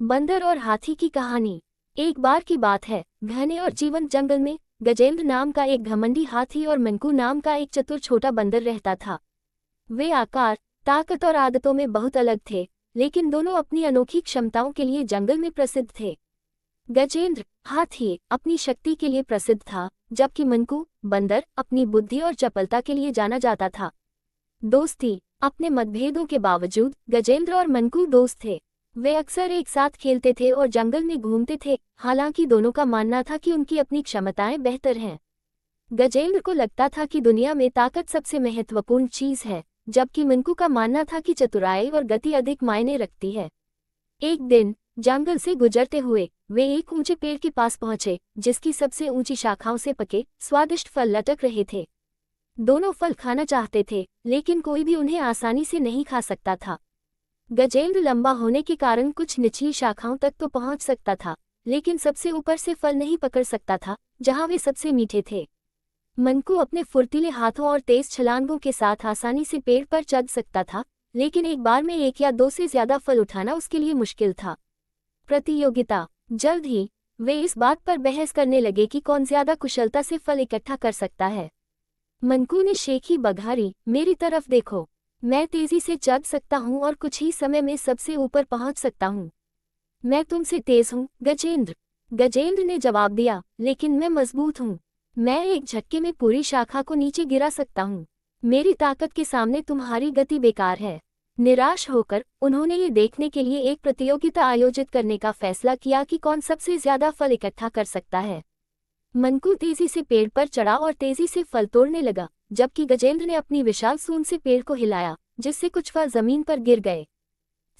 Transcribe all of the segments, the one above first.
बंदर और हाथी की कहानी। एक बार की बात है, घने और जीवंत जंगल में गजेंद्र नाम का एक घमंडी हाथी और मंकू नाम का एक चतुर छोटा बंदर रहता था। वे आकार, ताकत और आदतों में बहुत अलग थे, लेकिन दोनों अपनी अनोखी क्षमताओं के लिए जंगल में प्रसिद्ध थे। गजेंद्र हाथी अपनी शक्ति के लिए प्रसिद्ध था, जबकि मंकू बंदर अपनी बुद्धि और चपलता के लिए जाना जाता था। दोस्ती। अपने मतभेदों के बावजूद गजेंद्र और मंकू दोस्त थे। वे अक्सर एक साथ खेलते थे और जंगल में घूमते थे, हालांकि दोनों का मानना था कि उनकी अपनी क्षमताएं बेहतर हैं। गजेंद्र को लगता था कि दुनिया में ताकत सबसे महत्वपूर्ण चीज है, जबकि मंकू का मानना था कि चतुराई और गति अधिक मायने रखती है। एक दिन जंगल से गुजरते हुए वे एक ऊंचे पेड़ के पास पहुंचे, जिसकी सबसे ऊंची शाखाओं से पके स्वादिष्ट फल लटक रहे थे। दोनों फल खाना चाहते थे, लेकिन कोई भी उन्हें आसानी से नहीं खा सकता था। गजेंद्र लंबा होने के कारण कुछ निचली शाखाओं तक तो पहुंच सकता था, लेकिन सबसे ऊपर से फल नहीं पकड़ सकता था, जहां वे सबसे मीठे थे। मंकू अपने फुर्तीले हाथों और तेज छलांगों के साथ आसानी से पेड़ पर चढ़ सकता था, लेकिन एक बार में एक या दो से ज्यादा फल उठाना उसके लिए मुश्किल था। प्रतियोगिता। जल्द ही वे इस बात पर बहस करने लगे कि कौन ज्यादा कुशलता से फल इकट्ठा कर सकता है। मंकू ने शेखी बघारी, मेरी तरफ देखो, मैं तेजी से चढ़ सकता हूँ और कुछ ही समय में सबसे ऊपर पहुँच सकता हूँ। मैं तुमसे तेज हूँ, गजेंद्र ने जवाब दिया, लेकिन मैं मजबूत हूँ। मैं एक झटके में पूरी शाखा को नीचे गिरा सकता हूँ। मेरी ताकत के सामने तुम्हारी गति बेकार है। निराश होकर उन्होंने ये देखने के लिए एक प्रतियोगिता आयोजित करने का फैसला किया कि कौन सबसे ज्यादा फल इकट्ठा कर सकता है। मंकू तेजी से पेड़ पर चढ़ा और तेजी से फल तोड़ने लगा, जबकि गजेंद्र ने अपनी विशाल सूंड से पेड़ को हिलाया, जिससे कुछ फल जमीन पर गिर गए।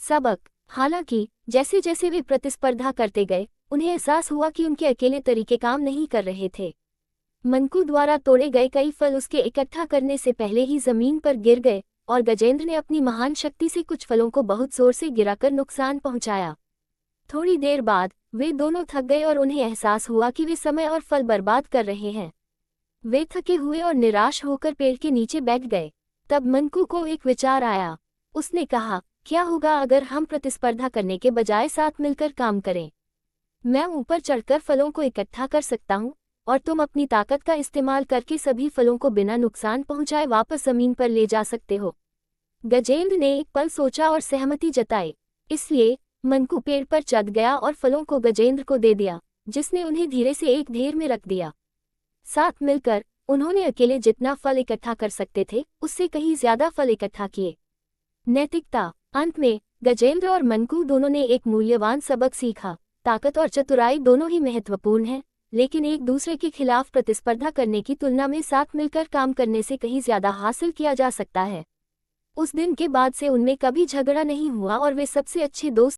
सबक। हालांकि जैसे जैसे वे प्रतिस्पर्धा करते गए, उन्हें एहसास हुआ कि उनके अकेले तरीके काम नहीं कर रहे थे। मंकू द्वारा तोड़े गए कई फल उसके इकट्ठा करने से पहले ही जमीन पर गिर गए, और गजेंद्र ने अपनी महान शक्ति से कुछ फलों को बहुत जोर से गिराकर नुकसान पहुंचाया। थोड़ी देर बाद वे दोनों थक गए और उन्हें एहसास हुआ कि वे समय और फल बर्बाद कर रहे हैं। वे थके हुए और निराश होकर पेड़ के नीचे बैठ गए। तब मंकू को एक विचार आया। उसने कहा, क्या होगा अगर हम प्रतिस्पर्धा करने के बजाय साथ मिलकर काम करें? मैं ऊपर चढ़कर फलों को इकट्ठा कर सकता हूँ, और तुम अपनी ताकत का इस्तेमाल करके सभी फलों को बिना नुकसान पहुंचाए वापस जमीन पर ले जा सकते हो। गजेंद्र ने एक पल सोचा और सहमति जताई। इसलिए मंकू पेड़ पर चढ़ गया और फलों को गजेंद्र को दे दिया, जिसने उन्हें धीरे से एक ढेर में रख दिया। साथ मिलकर उन्होंने अकेले जितना फल इकट्ठा कर सकते थे, उससे कहीं ज्यादा फल इकट्ठा किए। नैतिकता। अंत में गजेंद्र और मंकू दोनों ने एक मूल्यवान सबक सीखा। ताकत और चतुराई दोनों ही महत्वपूर्ण हैं, लेकिन एक दूसरे के खिलाफ प्रतिस्पर्धा करने की तुलना में साथ मिलकर काम करने से कहीं ज्यादा हासिल किया जा सकता है। उस दिन के बाद से उनमें कभी झगड़ा नहीं हुआ और वे सबसे अच्छे दोस्त